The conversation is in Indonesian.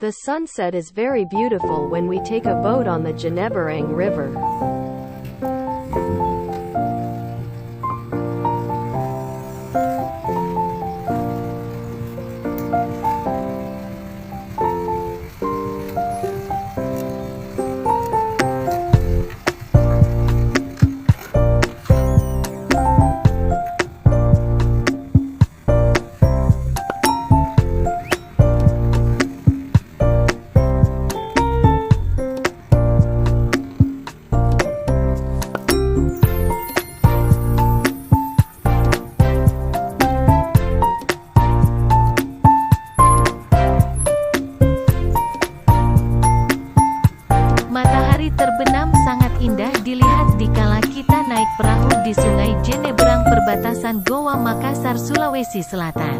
The sunset is very beautiful when we take a boat on the Jeneberang River. Matahari terbenam sangat indah dilihat dikala kita naik perahu di Sungai Jeneberang perbatasan Goa Makassar, Sulawesi Selatan.